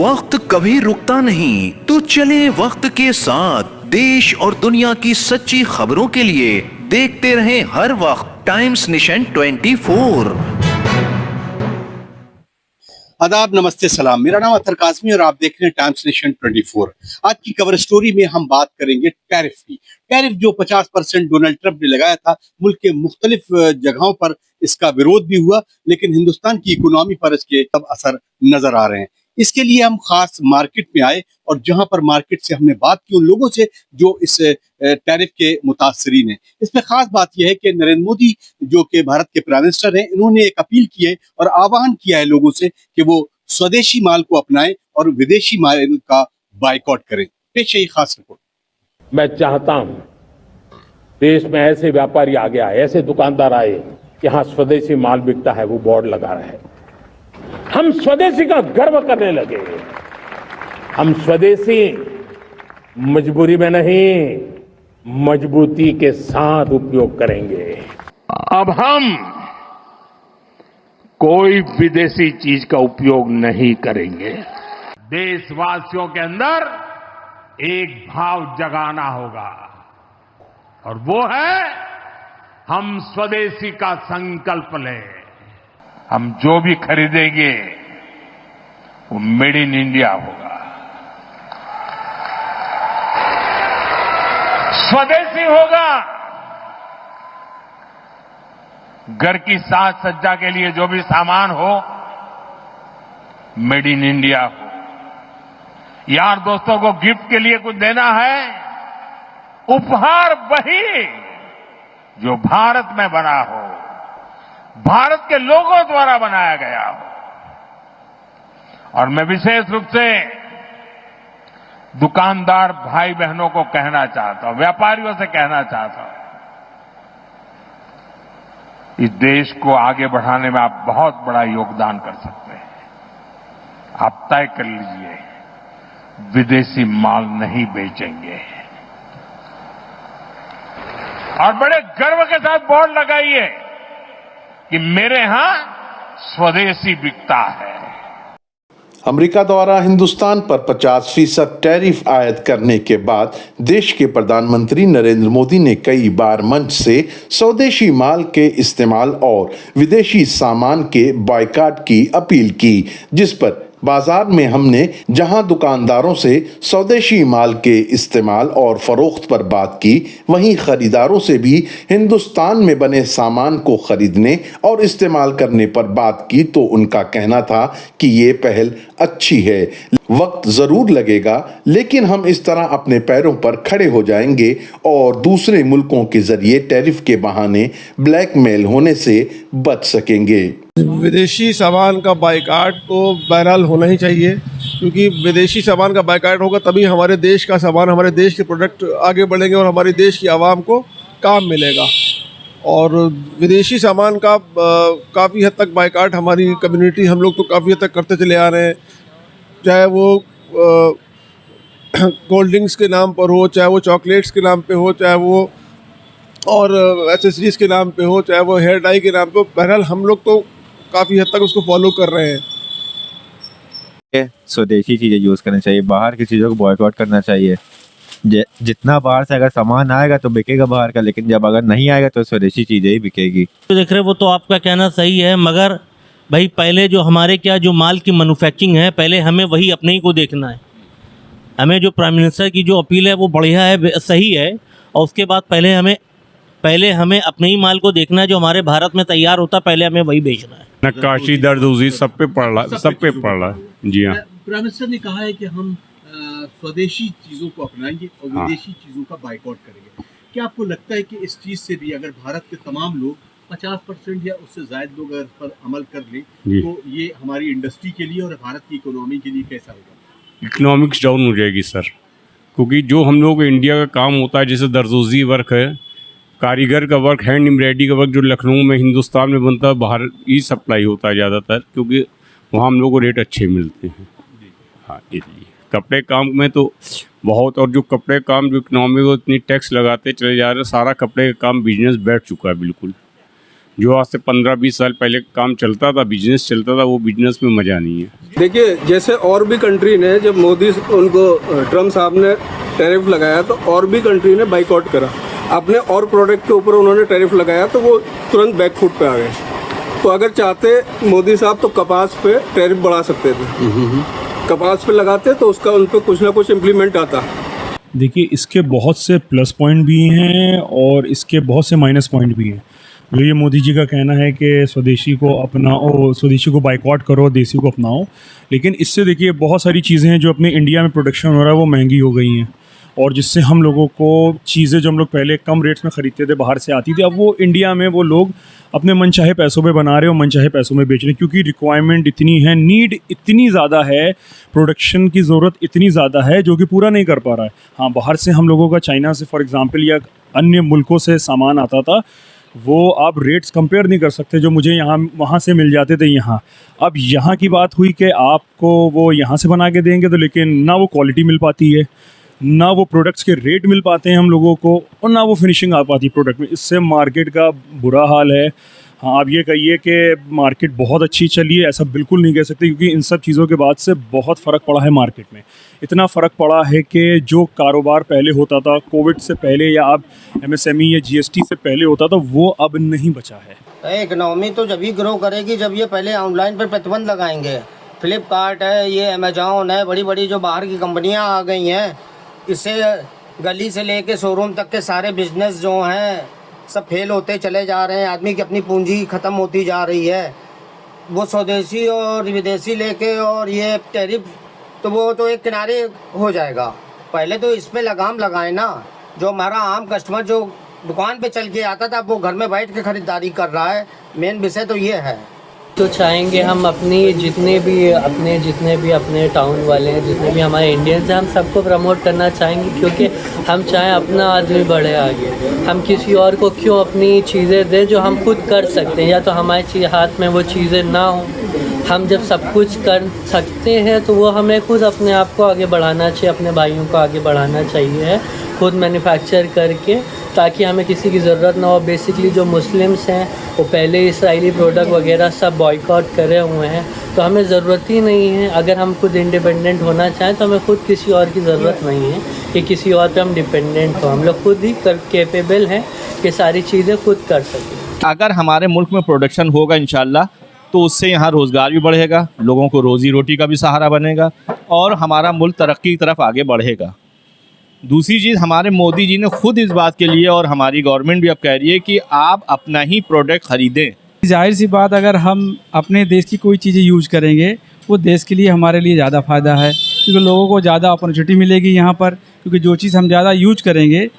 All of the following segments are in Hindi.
वक्त कभी रुकता नहीं, तो चले वक्त के साथ। देश और दुनिया की सच्ची खबरों के लिए देखते रहें हर वक्त टाइम्स नेशन 24। आदाब, नमस्ते, सलाम। मेरा नाम अतर काज़मी और आप देख रहे हैं टाइम्स नेशन 24। आज की कवर स्टोरी में हम बात करेंगे टैरिफ की। टैरिफ जो 50% डोनाल्ड ट्रंप ने लगाया था, मुल्क के मुख्तलिफ जगहों पर इसका विरोध भी हुआ, लेकिन हिंदुस्तान की इकोनॉमी पर इसके अब असर नजर आ रहे हैं। इसके लिए हम खास मार्केट में आए और जहां पर मार्केट से हमने बात की उन लोगों से जो इस टैरिफ के मुतासरीन हैं। इसमें खास बात यह है कि नरेंद्र मोदी जो कि भारत के प्राइम मिनिस्टर हैं, इन्होंने एक अपील की है और आह्वान किया है लोगों से कि वो स्वदेशी माल को अपनाएं और विदेशी माल का बायकॉट करें। पेश है ये खास रिपोर्ट। मैं चाहता हूं देश में ऐसे व्यापारी आगे आए, ऐसे दुकानदार आए कि हाँ स्वदेशी माल बिकता है, वो बोर्ड लगा रहे हैं। हम स्वदेशी का गर्व करने लगे। हम स्वदेशी मजबूरी में नहीं, मजबूती के साथ उपयोग करेंगे। अब हम कोई विदेशी चीज का उपयोग नहीं करेंगे। देशवासियों के अंदर एक भाव जगाना होगा और वो है हम स्वदेशी का संकल्प लें। हम जो भी खरीदेंगे वो मेड इन इंडिया होगा, स्वदेशी होगा। घर की साज सज्जा के लिए जो भी सामान हो, मेड इन इंडिया हो। यार दोस्तों को गिफ्ट के लिए कुछ देना है, उपहार वही जो भारत में बना हो, भारत के लोगों द्वारा बनाया गया हो। और मैं विशेष रूप से दुकानदार भाई बहनों को कहना चाहता हूं, व्यापारियों से कहना चाहता हूं, इस देश को आगे बढ़ाने में आप बहुत बड़ा योगदान कर सकते हैं। आप तय कर लीजिए, विदेशी माल नहीं बेचेंगे और बड़े गर्व के साथ बोर्ड लगाइए कि मेरे यहां स्वदेशी बिकता है। अमेरिका द्वारा हिंदुस्तान पर 50% टैरिफ आयद करने के बाद देश के प्रधानमंत्री नरेंद्र मोदी ने कई बार मंच से स्वदेशी माल के इस्तेमाल और विदेशी सामान के बायकॉट की अपील की, जिस पर बाजार में हमने जहां दुकानदारों से स्वदेशी माल के इस्तेमाल और फरोख्त पर बात की, वहीं खरीदारों से भी हिंदुस्तान में बने सामान को खरीदने और इस्तेमाल करने पर बात की, तो उनका कहना था कि ये पहल अच्छी है। वक्त जरूर लगेगा, लेकिन हम इस तरह अपने पैरों पर खड़े हो जाएंगे और दूसरे मुल्कों के जरिए टैरिफ के बहाने ब्लैकमेल होने से बच सकेंगे। विदेशी सामान का बायकॉट तो बहरहाल होना ही चाहिए, क्योंकि विदेशी सामान का बायकॉट होगा तभी हमारे देश का सामान, हमारे देश के प्रोडक्ट आगे बढ़ेंगे और हमारे देश की आवाम को काम मिलेगा। और विदेशी सामान का काफ़ी हद तक बायकॉट हमारी कम्युनिटी, हम लोग तो काफ़ी हद तक करते चले आ रहे हैं, चाहे वो कोल्ड ड्रिंक्स के नाम पर हो, चाहे वो चॉकलेट्स के नाम पे हो, चाहे वो और एसेसरीज़ के नाम पे हो, चाहे वो हेयर डाई के नाम पे हो। बहरहाल हम लोग तो काफ़ी हद तक उसको फॉलो कर रहे हैं। स्वदेशी चीज़ें यूज़ करनी चाहिए, बाहर की चीज़ों को बॉयकॉट करना चाहिए। जितना बाहर से अगर सामान आएगा तो बिकेगा बाहर का, लेकिन जब अगर नहीं आएगा तो स्वदेशी चीज़ें ही बिकेगी। तो देख रहे वो तो आपका कहना सही है, मगर भाई पहले जो हमारे क्या जो माल की मैन्युफैक्चरिंग है, पहले हमें वही अपने ही को देखना है। हमें जो प्राइम मिनिस्टर की जो अपील है वो बढ़िया है, सही है, और उसके बाद पहले हमें अपने ही माल को देखना है, जो हमारे भारत में तैयार होता है पहले हमें वही बेचना है। नक्काशी, दर्दूजी सब पे पड़ रहा है। जी हाँ, प्राइम मिनिस्टर ने कहा है कि हम स्वदेशी चीजों को अपनाएंगे और विदेशी चीजों का बायकॉट करेंगे। क्या आपको लगता है कि इस चीज से भी अगर भारत के तमाम लोग 50% या उससे ज्यादा लोग अगर पर अमल कर लें, तो ये हमारी इंडस्ट्री के लिए और भारत की इकोनॉमी के लिए कैसा होगा? इकोनॉमिक्स डाउन हो जाएगी सर, क्योंकि जो हम लोग इंडिया का काम होता है, जैसे दर्दूजी वर्क है, कारीगर का वर्क, हैंड एम्ब्रॉयडरी का वर्क जो लखनऊ में हिंदुस्तान में बनता है, बाहर ही सप्लाई होता है ज़्यादातर, क्योंकि वहाँ हम लोग को रेट अच्छे मिलते हैं। हाँ, इसलिए कपड़े काम में तो बहुत, और जो कपड़े काम जो इकोनॉमी को इतनी टैक्स लगाते चले जा रहे हैं, सारा कपड़े का काम बिजनेस बैठ चुका है बिल्कुल। जो आज से 15-20 साल पहले काम चलता था, बिजनेस चलता था, वो बिजनेस में मज़ा नहीं है। देखिए, जैसे और भी कंट्री ने, जब मोदी उनको ट्रम्प साहब ने टैरिफ लगाया तो और भी कंट्री ने बाइकआउट करा। अपने और प्रोडक्ट के ऊपर उन्होंने टैरिफ लगाया तो वो तुरंत बैक फुट पे आ गए। तो अगर चाहते मोदी साहब तो कपास पे टैरिफ बढ़ा सकते थे, कपास पे लगाते तो उसका उन पर कुछ ना कुछ इम्प्लीमेंट आता। देखिए, इसके बहुत से प्लस पॉइंट भी हैं और इसके बहुत से माइनस पॉइंट भी हैं। जो ये मोदी जी का कहना है कि स्वदेशी को अपनाओ, स्वदेशी को बाइकआउट करो, देसी को अपनाओ, लेकिन इससे देखिए बहुत सारी चीज़ें हैं जो अपने इंडिया में प्रोडक्शन हो रहा है वो महंगी हो गई हैं, और जिससे हम लोगों को चीज़ें जो हम लोग पहले कम रेट्स में ख़रीदते थे, बाहर से आती थी, अब वो इंडिया में वो लोग अपने मनचाहे पैसों पे बना रहे हैं और मनचाहे पैसों में बेच रहे हैं, क्योंकि रिक्वायरमेंट इतनी है, नीड इतनी ज़्यादा है, प्रोडक्शन की ज़रूरत इतनी ज़्यादा है जो कि पूरा नहीं कर पा रहा है। हाँ, बाहर से हम लोगों का, चाइना से फॉर एग्ज़ाम्पल या अन्य मुल्कों से सामान आता था, वो आप रेट्स कंपेयर नहीं कर सकते जो मुझे यहाँ वहाँ से मिल जाते थे यहाँ। अब यहाँ की बात हुई कि आपको वो यहाँ से बना के देंगे तो, लेकिन ना वो क्वालिटी मिल पाती है, ना वो प्रोडक्ट्स के रेट मिल पाते हैं हम लोगों को, और ना वो फिनिशिंग आ पाती प्रोडक्ट में। इससे मार्केट का बुरा हाल है। हाँ, आप ये कहिए कि मार्केट बहुत अच्छी चली है, ऐसा बिल्कुल नहीं कह सकते, क्योंकि इन सब चीज़ों के बाद से बहुत फ़र्क पड़ा है मार्केट में। इतना फ़र्क पड़ा है कि जो कारोबार पहले होता था कोविड से पहले, या आप MSME या GST से पहले होता था, वो अब नहीं बचा है। इकनॉमी तो जब ही ग्रो करेगी जब ये पहले ऑनलाइन पर प्रतिबंध लगाएंगे। फ्लिपकार्ट है, ये अमेजॉन है, बड़ी बड़ी जो बाहर की कंपनियां आ गई हैं, इससे गली से लेके शोरूम तक के सारे बिजनेस जो हैं सब फेल होते चले जा रहे हैं। आदमी की अपनी पूंजी ख़त्म होती जा रही है। वो स्वदेशी और विदेशी लेके और ये टैरिफ, तो वो तो एक किनारे हो जाएगा। पहले तो इस पे लगाम लगाए ना। जो हमारा आम कस्टमर जो दुकान पे चल के आता था, वो घर में बैठ के ख़रीदारी कर रहा है। मेन विषय तो ये है। तो चाहेंगे हम अपनी जितने भी अपने टाउन वाले हैं, जितने भी हमारे इंडियंस हैं, हम सबको प्रमोट करना चाहेंगे, क्योंकि हम चाहें अपना आदमी बढ़े आगे। हम किसी और को क्यों अपनी चीज़ें दें जो हम खुद कर सकते हैं, या तो हमारे हाथ में वो चीज़ें ना हो। हम जब सब कुछ कर सकते हैं तो वो हमें खुद अपने आप को आगे बढ़ाना चाहिए, अपने भाइयों को आगे बढ़ाना चाहिए, खुद मैन्युफैक्चर करके, ताकि हमें किसी की ज़रूरत ना हो। बेसिकली जो मुस्लिम्स हैं वो पहले इसराइली प्रोडक्ट वगैरह सब बॉयकॉट करे हुए हैं, तो हमें ज़रूरत ही नहीं है। अगर हम खुद इंडिपेंडेंट होना चाहें तो हमें खुद किसी और की ज़रूरत नहीं है कि किसी और पे हम डिपेंडेंट हो। हम लोग खुद ही कैपेबल हैं कि सारी चीज़ें खुद कर सकें। अगर हमारे मुल्क में प्रोडक्शन होगा इंशाल्लाह, तो उससे यहाँ रोज़गार भी बढ़ेगा, लोगों को रोज़ी रोटी का भी सहारा बनेगा और हमारा मुल्क तरक्की की तरफ आगे बढ़ेगा। दूसरी चीज़, हमारे मोदी जी ने खुद इस बात के लिए, और हमारी गवर्नमेंट भी अब कह रही है कि आप अपना ही प्रोडक्ट ख़रीदें। जाहिर सी बात, अगर हम अपने देश की कोई चीज़ें यूज़ करेंगे वो देश के लिए, हमारे लिए ज़्यादा फ़ायदा है, क्योंकि लोगों को ज़्यादा अपॉर्चुनिटी मिलेगी यहाँ पर, क्योंकि जो चीज़ हम ज़्यादा यूज करेंगे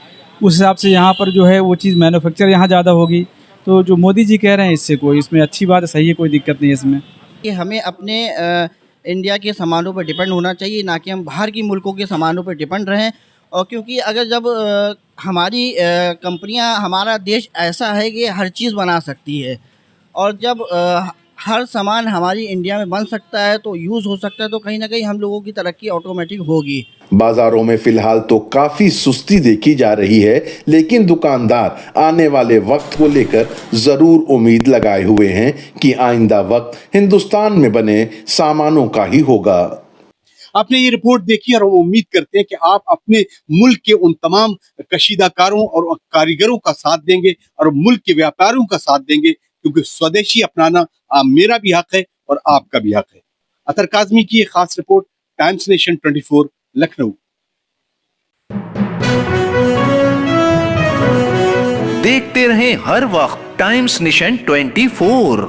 उस हिसाब से यहाँ पर जो है वो चीज़ मैन्युफैक्चर यहाँ ज़्यादा होगी। तो जो मोदी जी कह रहे हैं इससे कोई, इसमें अच्छी बात है, सही है, कोई दिक्कत नहीं है इसमें। कि हमें अपने इंडिया के सामानों पर डिपेंड होना चाहिए, ना कि हम बाहर की मुल्कों के सामानों पर डिपेंड रहें। और क्योंकि अगर जब हमारी कंपनियां, हमारा देश ऐसा है कि हर चीज़ बना सकती है, और जब हर सामान हमारी इंडिया में बन सकता है तो यूज़ हो सकता है, तो कहीं ना कहीं हम लोगों की तरक्की ऑटोमेटिक होगी। बाजारों में फिलहाल तो काफी सुस्ती देखी जा रही है, लेकिन दुकानदार आने वाले वक्त को लेकर जरूर उम्मीद लगाए हुए हैं कि आइंदा वक्त हिंदुस्तान में बने सामानों का ही होगा। आपने ये रिपोर्ट देखी और हम उम्मीद करते हैं कि आप अपने मुल्क के उन तमाम कशीदाकारों और कारीगरों का साथ देंगे और मुल्क के व्यापारियों का साथ देंगे, क्योंकि स्वदेशी अपनाना मेरा भी हक है और आपका भी हक है। अतर काज़मी की एक खास रिपोर्ट, टाइम्स नेशन 24, लखनऊ। देखते रहें हर वक्त टाइम्स नेशन 24।